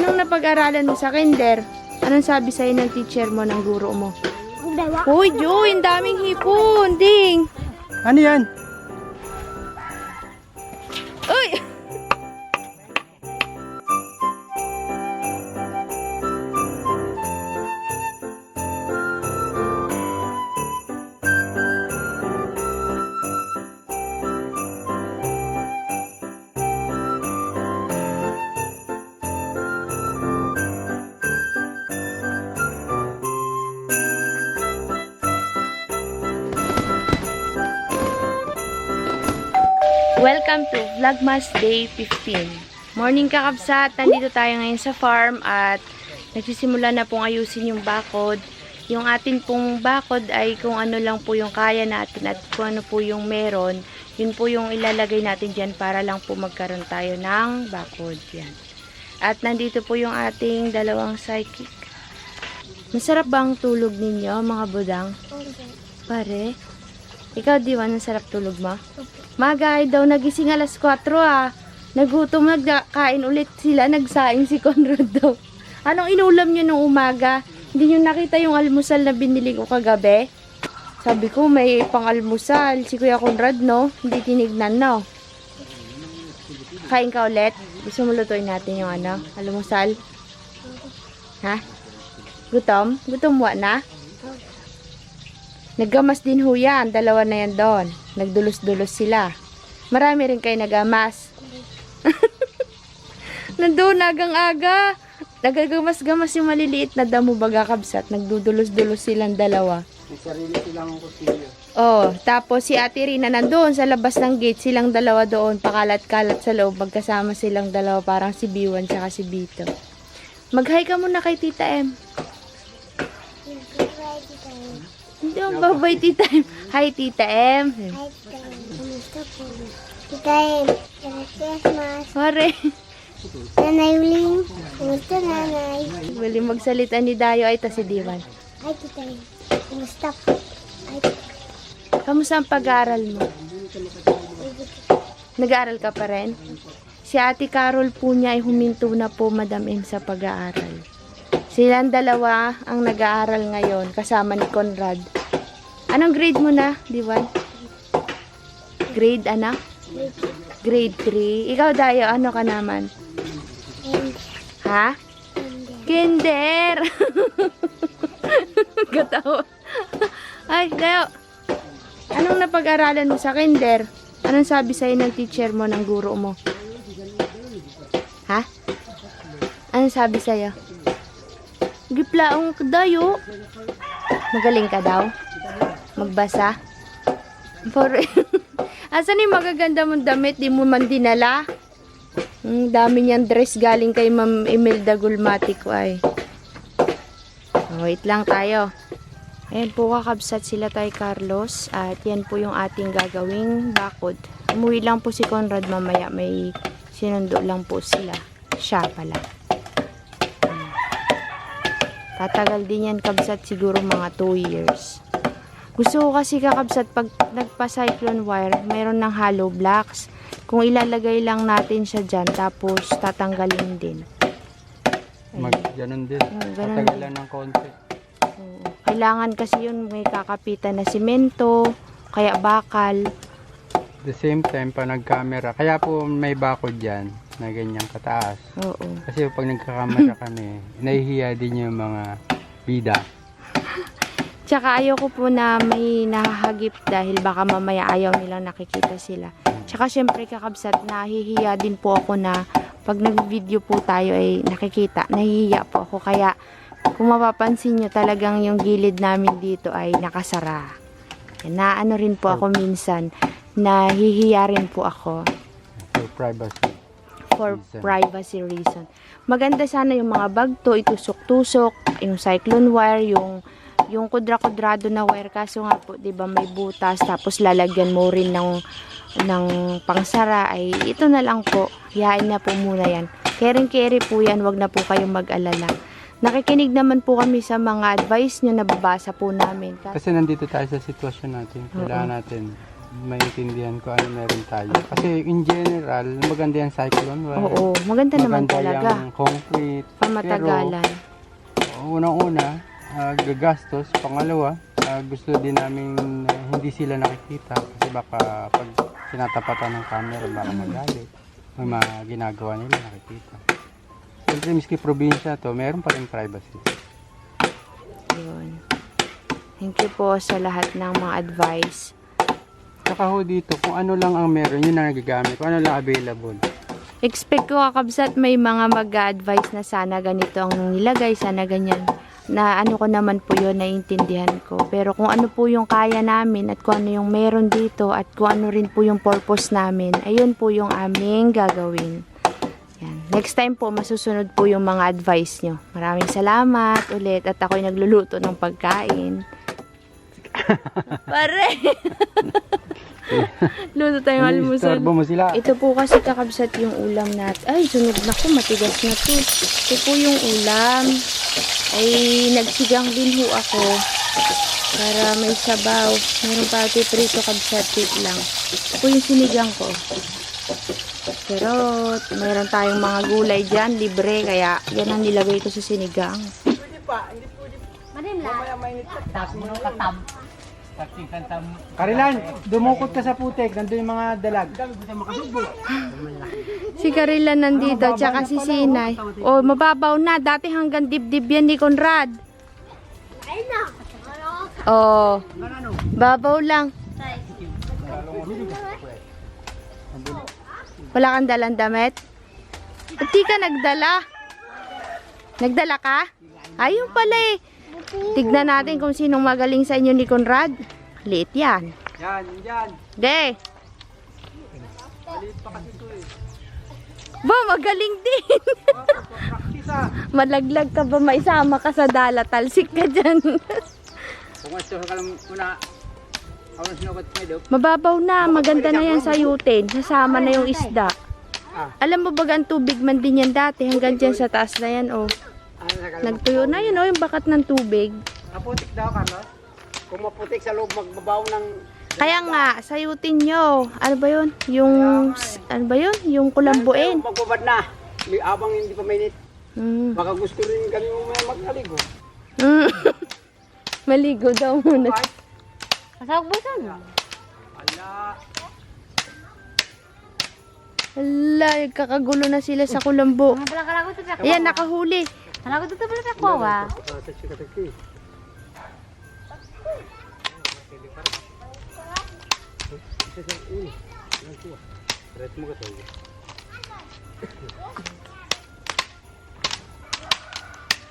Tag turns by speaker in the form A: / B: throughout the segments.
A: Anong napag-aralan mo sa kinder? Anong sabi sa'yo ng teacher mo, ng guro mo? Uy, Joy, ang daming hipon, ding!
B: Ano yan?
A: Uy! Welcome to Vlogmas Day 15. Morning kakabsat, nandito tayo ngayon sa farm at nagsisimula na pong ayusin yung bakod. Yung atin pong bakod ay kung ano lang po yung kaya natin at kung ano po yung meron, yun po yung ilalagay natin dyan para lang po magkaroon tayo ng bakod. Yan. At nandito po yung ating dalawang psychic. Masarap ba ang tulog ninyo mga budang? Pare? Ikaw, Diwan, ang sarap tulog mo? Maga ay daw nagising alas 4 ah. Nagutom, nagkain ulit sila, nagsaing si Conrad daw. Anong inulam nyo nung umaga? Hindi nyo nakita yung almusal na binili ko kagabi? Sabi ko may pang-almusal. Si Kuya Conrad, no? Hindi tinignan, no? Kain ka ulit? Gusto mo lutuin natin yung ano? Almusal? Ha? Gutom? Gutom mo na? Naggamas din ho yan. Dalawa na yan doon. Nagdulos-dulos sila. Marami rin kayo nagamas. Nandun, agang-aga. Nagagamas-gamas yung maliliit na damo baga kabsat. Nagdudulos-dulos silang dalawa.
B: May sarili silang kusilyo.
A: Oh, tapos si Ate Rina nandun sa labas ng gate. Silang dalawa doon. Pakalat-kalat sa loob. Magkasama silang dalawa. Parang si Biwan tsaka si Bito. Mag-hi ka muna kay Tita M. Hindi mo babay, Tita M. Hi, Tita M.
C: Hi, Kamusta po? Tita M, Merry Christmas.
A: Hore.
C: Nanay Uling, kamusta nanay?
A: Wali magsalita ni Dayo ay ta si Diwan.
C: Hi, Tita M, kamusta po? Hi,
A: Kamusta ang pag-aaral mo? Nag-aaral ka pa rin? Si Ate Carol po niya ay huminto na po, Madam M, sa pag-aaral. Silang dalawa ang nag-aaral ngayon kasama ni Conrad. Anong grade mo na, Diwan? Grade ano? Grade 3. Ikaw, Dayo, ano ka naman? Ha? Kinder! Gatawa. Ay, Dayo. Anong napag-aralan mo sa kinder? Anong sabi sa'yo ng teacher mo, ng guro mo? Ha? Anong sabi sa'yo? Giplaong ka, Dayo. Magaling ka daw? Magbasa? Asan yung magaganda mong damit? Di mo man dinala? Dami niyang dress galing kay Ma'am Imelda Gulmatic ko ay. Wait lang tayo. Ayan po kakabsat sila tayo Carlos. At yan po yung ating gagawing bakod. Umuwi lang po si Conrad mamaya. May sinundo lang po sila. Siya pala. Tatagal din yan kabsat siguro mga 2 years. Gusto ko kasi kakabsat pag nagpa-cyclone wire, mayroon ng hollow blocks. Kung ilalagay lang natin siya dyan, tapos tatanggalin din.
B: Ganun din.
A: Ganun
B: Tatagal
A: din.
B: lang ng konti.
A: Oo. Kailangan kasi yun may kakapitan na simento, kaya bakal.
B: The same time pa nag-camera. Kaya po may bakod dyan na ganyang kataas.
A: Oo.
B: Kasi pag nagkakamera kami, nahihiya din yung mga bida.
A: Tsaka ayoko po na may nahahagip dahil baka mamaya ayaw nilang nakikita sila. Tsaka syempre kakabsat, nahihiya din po ako na pag nag-video po tayo ay nakikita. Nahihiya po ako kaya kung mapapansin nyo talagang yung gilid namin dito ay nakasara. Na ano rin po ako minsan, nahihiya rin po ako.
B: For privacy.
A: For privacy reason. Maganda sana yung mga bagto, itusok-tusok, yung cyclone wire, yung kudra-kudrado na wire. Kaso nga po, 'di ba, may butas tapos lalagyan mo rin ng pangsara ay ito na lang po. Hiyain na po muna 'yan. Kering-keri po 'yan, wag na po kayong mag-alala. Nakikinig naman po kami sa mga advice nyo, nababasa po namin.
B: Kasi nandito tayo sa sitwasyon natin. Kailangan natin maintindihan ko ano meron tayo. Kasi in general, maganda yung cyclone.
A: Oo, maganda naman talaga.
B: yung concrete.
A: Pamatagalan.
B: Pero, unang-una, gagastos. Pangalawa, gusto din namin hindi sila nakikita. Kasi baka pag sinatapatan ng camera, baka magalit. May mga ginagawa nila nakikita. Siyempre, miski probinsya to, meron pa rin privacy.
A: Yun. Thank you po sa lahat ng mga advice.
B: Saka ho dito, kung ano lang ang meron, yun ang nagagamit. Kung ano lang available.
A: Expect ko kakabsat may mga mag-advise na sana ganito ang nilagay, sana ganyan. Na ano ko naman po yun, naiintindihan ko. Pero kung ano po yung kaya namin at kung ano yung meron dito at kung ano rin po yung purpose namin, ayun po yung aming gagawin. Yan. Next time po, masusunod po yung mga advice nyo. Maraming salamat ulit at ako'y nagluluto ng pagkain. Pare! Luto tayong almusal.
B: Istorbo mo sila.
A: Ito po kasi kakabsat yung ulam natin. Ay, sunog na ko. Matigas na to. Ito po yung ulam. Ay, nagsigang din ho ako. Para may sabaw. Meron pa prito kabsat. Wait lang. Ito po yung sinigang ko. Pero, mayroon tayong mga gulay dyan. Libre. Kaya, yan ang nilagay ko sa sinigang.
B: Karilan, dumukot ka sa putek. Nandun yung mga dalag.
A: Si Karila nandito, tsaka si Sinay. Oh, mababaw na. Dati hanggang dibdib yan ni Conrad. Oh, babaw lang. Wala kang dalang damit? Ba't di ka nagdala? Nagdala ka? Ayun pala eh. Tignan natin kung sinong magaling sa inyo ni Conrad. Liit yan.
B: Yan.
A: De. Ba, magaling din. Malaglag ka ba? Maisama ka sa dala. Talsik ka dyan. Mababaw na. Maganda na yan sayutin. Sasama na yung isda. Alam mo ba ang tubig man din yan dati? Hanggang dyan sa taas na yan, oh. Nagtuyo na yun, oh, yung bakat ng tubig.
B: Maputik daw, Carlos. Kung maputik sa loob, magbabaw ng...
A: Kaya nga, sayutin nyo. Ano ba yun? Ano ba yun? Yung kulambuin.
B: Magbabad na. Abang hindi pa mainit.
A: Mm.
B: Baka gusto rin kami magkaligo.
A: Mm. Maligo daw muna. Kasagbutan. Hala, nagkakagulo na sila sa kulambo. Ayan, nakahuli.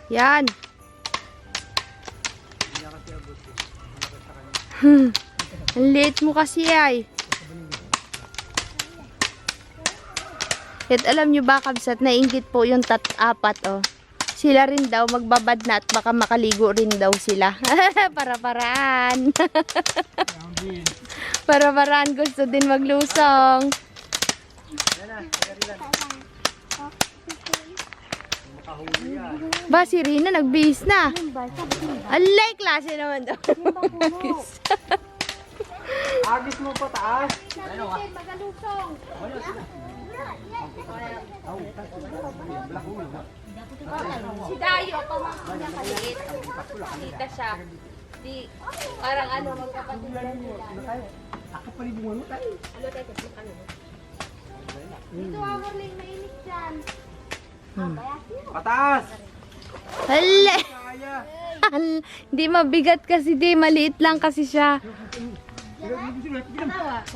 A: Yan. Ang liit mo kasi ay. At alam nyo ba, kabsat, nainggit po yung apat, oh. Sila rin daw magbabad na at baka makaligo rin daw sila. Para-paraan. Para-paraan, gusto din maglusong. Ba, si Rina nagbihis na. Alay, klase naman daw.
B: Agis mo pa taas.
A: Magalusong. Si Dayo, pamangkin niya kaliit. Kita siya. Di, parang ano, magkapatulan nila.
B: Ako palibungan mo tayo.
A: Ano tayo kasi ano? Dito Amorlin, mainit dyan.
B: Pataas!
A: Hala! Hindi mabigat kasi di, maliit lang kasi siya.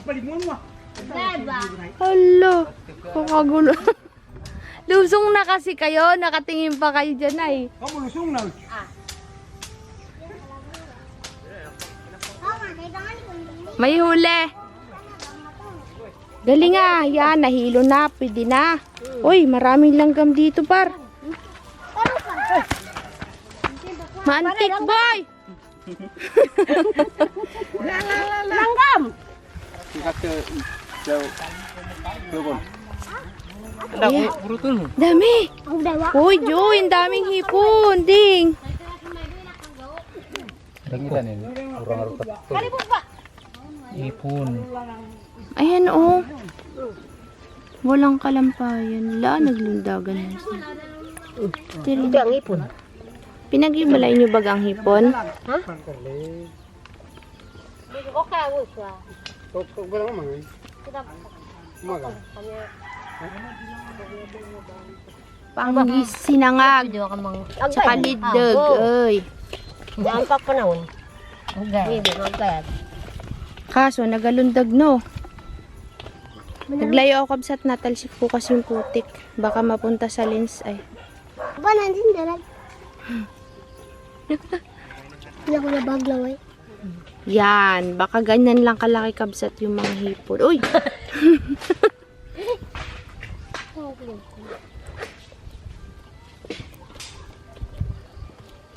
B: Palibungan mo.
A: Hala! Kakagulo. Lusong na kasi kayo, nakatingin pa kayo dyan ay.
B: Lusong na.
A: May huli. Galing ah. Yan, nahilo na. Pwede na. Uy, maraming langgam dito, par. Mantik, boy! Langgam! Dami. Uy, Joy, ang daming hipon. Ding.
D: Ipon.
A: Ayan oh. Walang kalampayan. Naglundagan na siya.
C: Ito ang ipon.
A: Pinag-ibalay niyo ba ang hipon? Panggis sinangag. Tsaka liddag. Ay.
C: Diyan pa panahon. Hindi, magkayat.
A: Kaso, nagalundag no. Naglayo ako kabsat natalsik po kasi yung putik. Baka mapunta sa lens ay.
C: Ba, nandun dalag. Hindi ako nabaglaw eh.
A: Yan, baka ganyan lang kalaki kabsat yung mga hipon. Uy!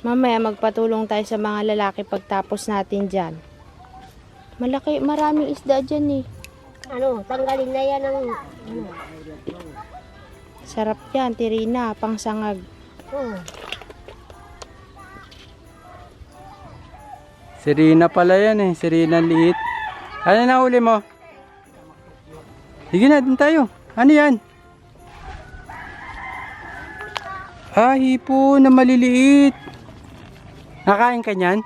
A: Mamaya magpatulong tayo sa mga lalaki pagtapos natin dyan. Maraming isda dyan eh.
C: Ano, tanggalin na yan ang...
A: Sarap yan, tirina, pangsangag.
C: Oh.
B: Serena pala yan eh. Serena liit. Ano na huli mo? Sige na, dun tayo. Ano yan? Hipon na maliliit. Nakain ka niyan?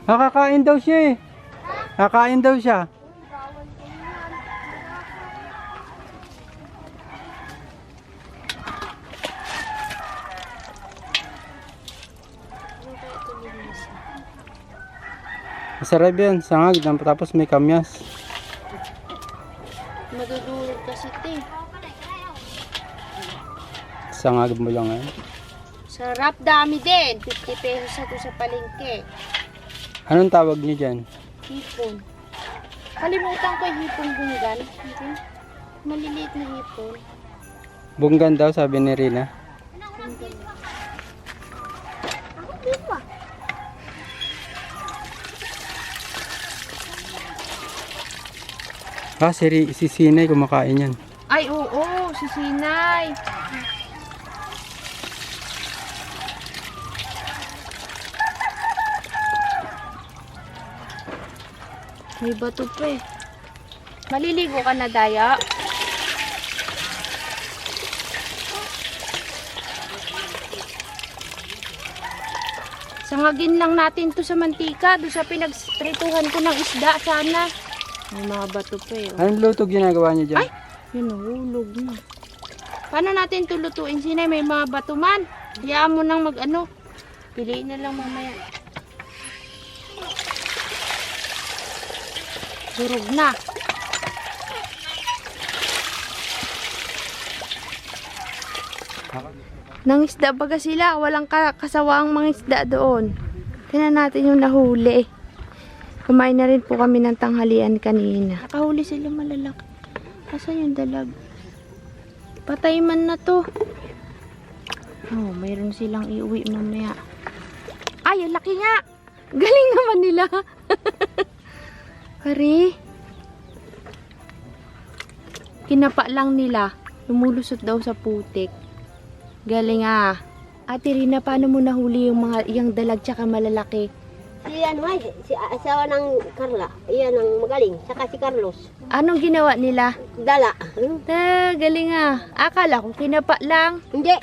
B: Nakakain daw siya eh. Nakain daw siya. Masarap yan, sangag, tapos may kamyas.
A: Madudulog kasi ito eh.
B: Sangag mo lang yan.
A: Sarap, dami din. 50 pesos ito sa palengke.
B: Anong tawag niyo dyan?
A: Hipon. Kalimutan ko yung hipon bunggan. Okay. Maliliit na hipon.
B: Bunggan daw, sabi ni Rina. Si Sinay kumakain yan.
A: Ay, oo, si Sinay. May bato pa eh. Maliligo ka na, Daya. Sangagin lang natin to sa mantika. Doon sa pinagprituhan ko ng isda sana. May mga bato pa eh.
B: Anong luto ginagawa niyo dyan?
A: Ay! Yan, nahulog na. Paano natin ito lutuin? Sinay, may mga bato man. Hayaan mo nang mag-ano. Piliin na lang mamaya. Durog na. Nang isda baga sila. Walang kasawaang mga isda doon. Tingnan natin yung nahuli. Kumain na rin po kami ng tanghalian kanina. Nakahuli sila malalaki. Asan yung dalag? Patay man na to. Oh, mayroon silang iuwi mamaya. Ay, ang laki nga! Galing naman nila. Pare. Kinapa lang nila. Lumulusot daw sa putik. Galing ah. Ate Rina, paano mo nahuli yung dalag tsaka malalaki?
C: Si ano ay, si asawa ng Carla, iyan ang magaling, saka si Carlos.
A: Anong ginawa nila?
C: Dala.
A: Galing ah. Akala ko kinapa lang.
C: Hindi,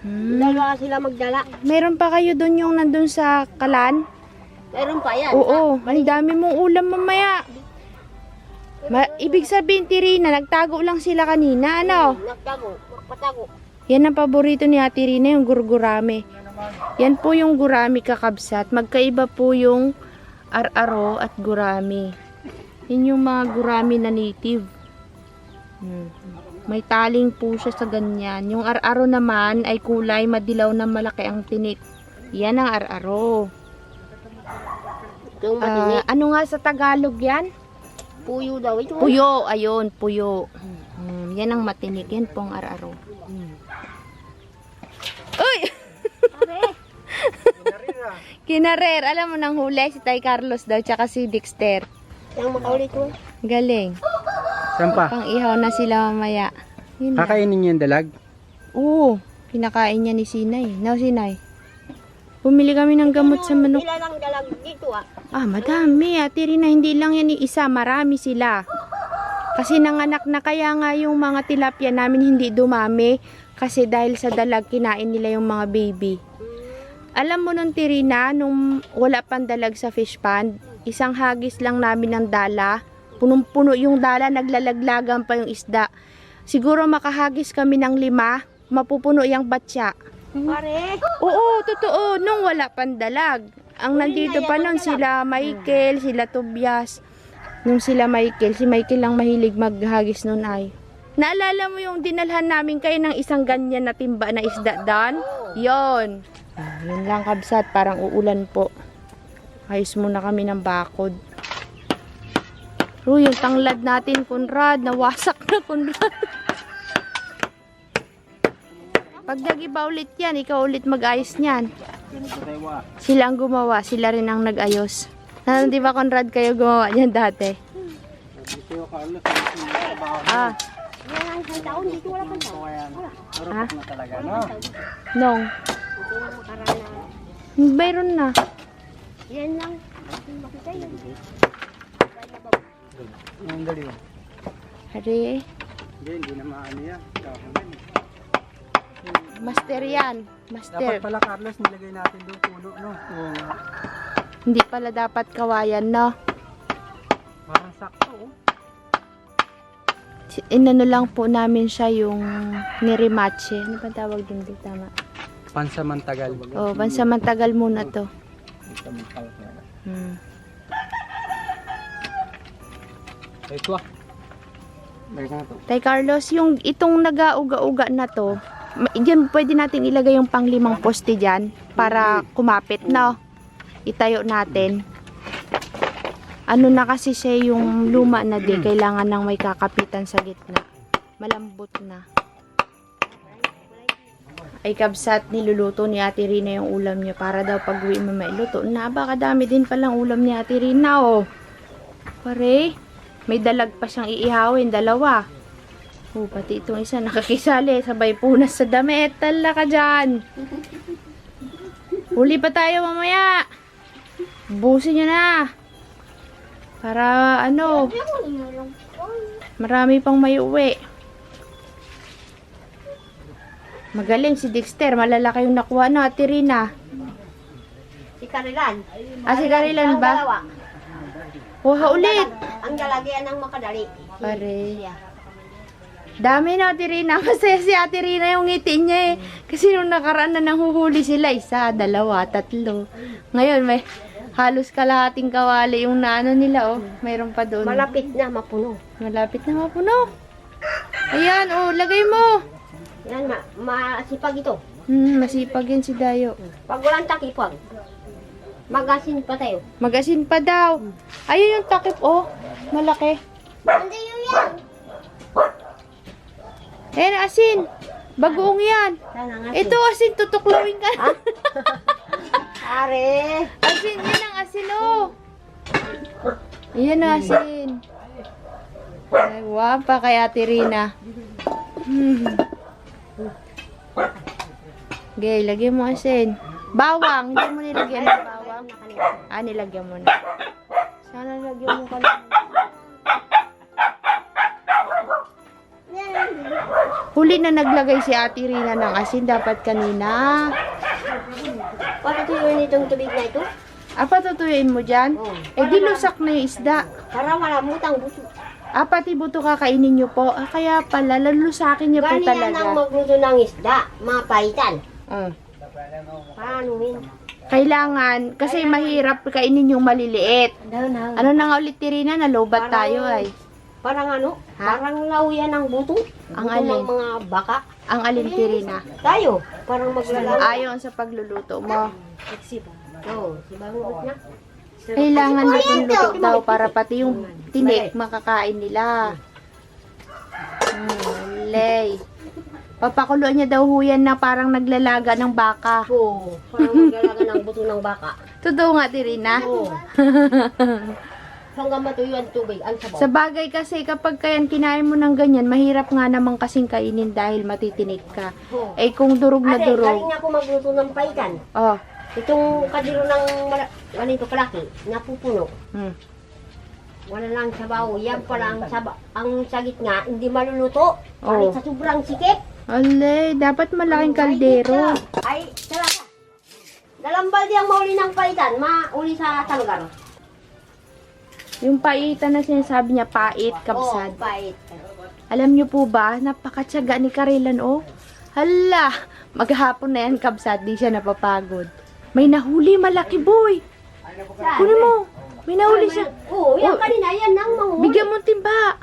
A: Hmm.
C: dalawa sila magdala.
A: Meron pa kayo doon yung nandun sa kalan?
C: Meron pa yan.
A: Oo, ang dami mong ulam mamaya. Ibig sabihin, Tirina, nagtago lang sila kanina, ano?
C: Nagtago, magpatago.
A: Yan ang paborito ni Ate Rina, yung gurgurame. Yan po yung gurami kakabsat. Magkaiba po yung ar-aro at gurami. Yan yung mga gurami na native. May taling po siya sa ganyan. Yung ar-aro naman ay kulay madilaw na malaki ang tinik. Yan ang ar-aro.
C: Yung matinik.
A: Ano nga sa Tagalog yan?
C: Puyo daw ito.
A: Puyo, ayun, puyo. Yan ang matinik. Yan po ang ar-aro. Uy! Kinarer. Alam mo nang huli si Tay Carlos daw tsaka si Dexter.
C: Yung makaulit mo.
A: Galing.
B: Saan pa?
A: Pang ihaw na sila mamaya. Yun lang.
B: Kakainin niyo yung dalag?
A: Oo. Kinakain niya ni Sinay. No, Sinay? Bumili kami ng gamot sa manok.
C: Ilan ang dalag dito ah?
A: Ah, madami. Ate Rina, hindi lang yan isa. Marami sila. Kasi nanganak na kaya nga yung mga tilapia namin hindi dumami. Kasi dahil sa dalag, kinain nila yung mga baby. Alam mo nun, Tirina, nung wala pang dalag sa fish pond, isang hagis lang namin ng dala. Punong-puno yung dala, naglalaglagan pa yung isda. Siguro makahagis kami ng 5, mapupuno yung batya.
C: Pare.
A: Oo, totoo. Nung wala pang dalag. Ang nandito pa nun, sila Michael, sila Tobias. Nung sila Michael, si Michael lang mahilig maghagis nun ay. Naalala mo yung dinalhan namin kayo ng isang ganyan na timba na isda doon? Yon. Yun lang kabsat, parang uulan po. Ayos muna kami ng bakod. Pero yung tanglad natin, Conrad, nawasak na, Conrad. Pag nag-iba ulit yan, ikaw ulit mag-ayos niyan. Sila ang gumawa, sila rin ang nag-ayos. Di ba, Conrad, kayo gumawa niyan dati? Ah.
C: Yan ang isang taon, dito wala pang taon.
A: Ha?
B: na talaga, no?
A: Nong.
C: Ito lang makaraan na.
A: Mayroon na.
C: Yan lang. Makita yun.
B: Yung dali.
A: Hari.
B: Hindi na maano yan.
A: Master yan. Master.
B: Dapat pala, Carlos, nilagay natin doon puno, no?
A: Hindi pala dapat kawayan, no?
B: Parang sakto, oh.
A: Inano lang po namin siya yung nirimache. Ano ba tawag dun dito? Tama.
B: Pansamantagal.
A: Oh, pansamantagal muna to.
B: Ito ah. Balik na to.
A: Tay Carlos, yung itong nag-auga-uga na to, diyan pwede natin ilagay yung pang-5 poste dyan para kumapit, no? Itayo natin. Ano na kasi siya yung luma na di, kailangan ng may kakapitan sa gitna. Malambot na. Ay kabsat, niluluto ni Ate Rina yung ulam niya para daw pag uwi mo mailuto na. Baka dami din palang ulam ni Ate Rina, oh. Pare, may dalag pa siyang iihawin, 2. Oh, pati itong isa nakakisali, sabay punas sa damit. Tala ka dyan. Huli pa tayo mamaya. Busin nyo na. Para ano, marami pang may uwi. Magaling si Dexter, malalaki yung nakuha no, Ate Rina.
C: Si Karilan.
A: Ah, si Karilan ba?
C: Dalawa.
A: Kuha ulit.
C: Ang lalagyan ng makadali.
A: Pare. Dami na, Ate Rina. Kasi si Ate Rina yung ngiti niya eh. Kasi nung nakaraan na nanghuhuli sila, 1, 2, 3. Ngayon may halos kalahating kawali yung naano nila, oh. Mayroon pa doon.
C: Malapit na mapuno.
A: Malapit na mapuno. Ayan, oh, lagay mo.
C: Yan, masipag ito.
A: Masipag yan si Dayo.
C: Pag walang takipag, magasin pa tayo.
A: Magasin pa daw. Ayun yung takip, oh. Malaki.
C: Hindi yun yan.
A: Ayan, asin. Bagoong yan.
C: Sana nga.
A: Ito, asin. Tutuklawin ka.
C: Ha? Are.
A: Asin, yan ang asin, oh. Ayan na, asin. Ay, wapa kay Ate Rina. Okay, lagyan mo asin. Bawang, hindi mo nilagyan ng bawang. Ah, nilagyan mo na. Sana lagyan mo ka lang. Huli na naglagay si Ate Rina ng asin, dapat kanina.
C: Patutuyuin itong tubig na ito.
A: Ah, patutuyuin mo dyan?
C: Oo.
A: Eh, di lusak na yung isda.
C: Para malamutang buto.
A: Ah, pati buto kakainin nyo po. Ah, kaya pala, lalusakin nyo po
C: Ganyan ang
A: talaga.
C: magluto ng isda. Mapaitan.
A: Ah.
C: Paano yun?
A: Kailangan, kasi mahirap kainin yung maliliit. Ano na nga ulit, Tirina? Nalobat tayo ay.
C: Parang ano?
A: Ha?
C: Parang lauyan ng buto.
A: Ang
C: Buto
A: alin?
C: ng mga baka.
A: Ang alin, Tirina?
C: Tayo. Parang maglalaw.
A: Ayon sa pagluluto mo.
C: Oo. Si Bangot na.
A: Kailangan natin luto daw para pati yung tinik makakain nila. Lay. Papakuluan niya daw huyan na parang naglalaga ng baka.
C: Oo. Parang maglalaga ng buto ng baka.
A: Totoo nga, Tirina?
C: Oo. Hanggang matuyo ang tubig. Ang sabaw.
A: Sa bagay kasi kapag kayan kinain mo ng ganyan, mahirap nga namang kasing kainin dahil matitinik ka.
C: Oo.
A: Eh kung durog na
C: Ate, galing
A: durog.
C: nga ako magluto ng paitan.
A: Oh,
D: Itong kadiro ng ganito kalaki, napupuno.
A: Hmm.
D: Wala lang sabaw. Yan pa lang ang sa gitna, hindi maluluto.
A: Oh.
D: Kahit sa sobrang sikip.
A: Alay, dapat malaking kaldero.
D: Ay, talaga. Dalambal di ang mauli ng paitan, mauli sa tanggar.
A: Yung paitan na sinasabi niya, pait, kabsat.
D: Oh, pait.
A: Alam niyo po ba, napakatsaga ni Karilan, oh. Hala, maghapon na yan, kabsat, di siya napapagod. May nahuli, malaki boy. Kunin mo, may nahuli siya.
D: Oo, yan kanina, yan nang mahuli.
A: Bigyan mo timba.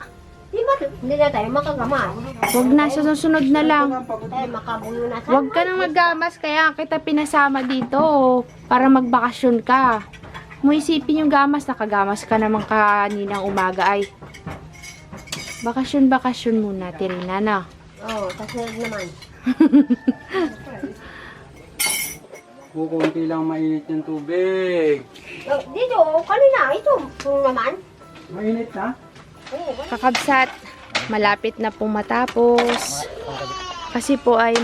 D: Di ba? Hindi na tayo makagama.
A: Huwag na, sa susunod na lang.
D: Tayo makabuyo na sa...
A: Huwag ka nang maggamas, kaya kita pinasama dito, oh, para magbakasyon ka. Mo isipin yung gamas, nakagamas ka naman kaninang umaga ay. Bakasyon muna, Tirina, na.
D: Oo, tasunod naman.
B: Kukunti lang mainit yung tubig.
D: Oh, dito, kanina, ito naman.
B: Mainit na?
A: Kakabsat, malapit na pong matapos. Kasi po ay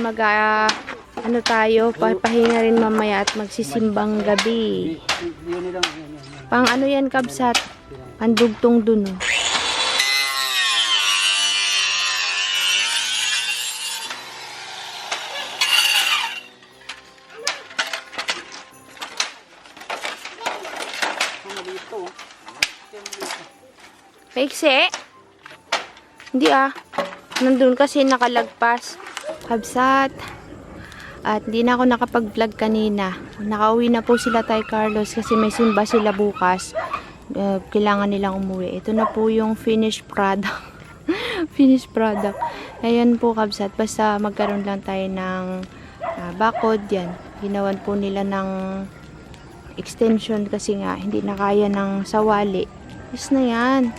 A: ano tayo, papahinga rin mamaya at magsisimbang gabi.
B: Yun lang.
A: Pang ano yan, kabsat? Pandugtong dun, oh. Paiksi? Hindi ah. Nandun kasi nakalagpas. Kabsat. At hindi na ako nakapag-vlog kanina. Nakauwi na po sila Tay Carlos kasi may simba sila bukas. Kailangan nilang umuwi. Ito na po yung finished product. Finished product. Ayan po, kabsat. Basta magkaroon lang tayo ng bakod. Yan. Ginawan po nila ng extension kasi nga hindi na kaya ng sawali. Yes na yan.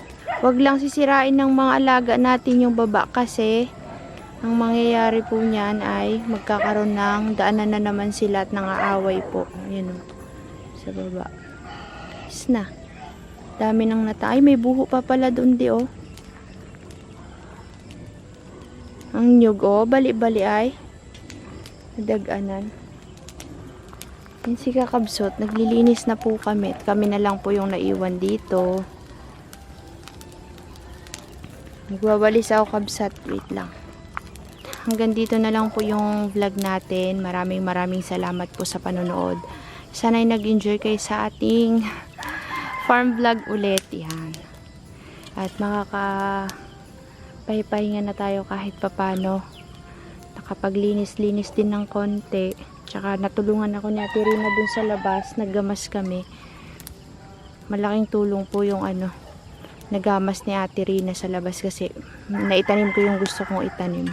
A: Wag lang sisirain ng mga alaga natin yung baba kasi ang mangyayari po niyan ay magkakaroon ng daanan na naman sila at nangaaway po. Ayan o. Sa baba. Yes na. Dami nang Ay, may buho pa pala doon di oh. Ang nyug oh. Bali-bali ay. Nadaganan. Yan si kakabsot. Naglilinis na po kami. At kami na lang po yung naiwan dito. Nagwawalis ako, kabsat. Wait lang. Hanggang dito na lang po yung vlog natin. Maraming salamat po sa panonood. Sana'y nag-enjoy kayo sa ating farm vlog ulit. Yan. At makakapahipahinga na tayo kahit papano. Nakapaglinis-linis din ng konti. Tsaka natulungan ako ni Ate Rina dun sa labas. Naggamas kami. Malaking tulong po yung nagamas ni Ate Rina sa labas kasi naitanim ko yung gusto kong itanim.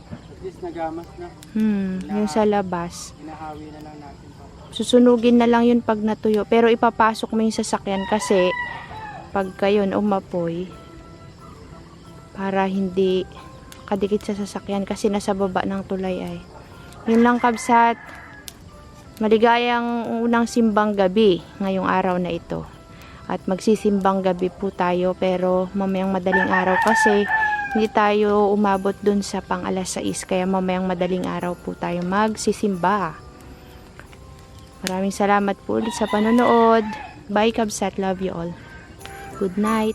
B: At least nagamas na.
A: Yung sa labas.
B: Hinahawi na lang natin pa.
A: Susunugin na lang yun pag natuyo. Pero ipapasok mo yung sasakyan kasi pagka yun umapoy para hindi kadikit sa sasakyan kasi nasa baba ng tulay ay. Yun lang, kabsat. Maligayang unang simbang gabi ngayong araw na ito. At magsisimbang gabi po tayo pero mamayang madaling araw kasi hindi tayo umabot dun sa pang alas 6 kaya mamayang madaling araw po tayo magsisimba. Maraming salamat po ulit sa panonood. Bye, kabsat. Love you all. Good night.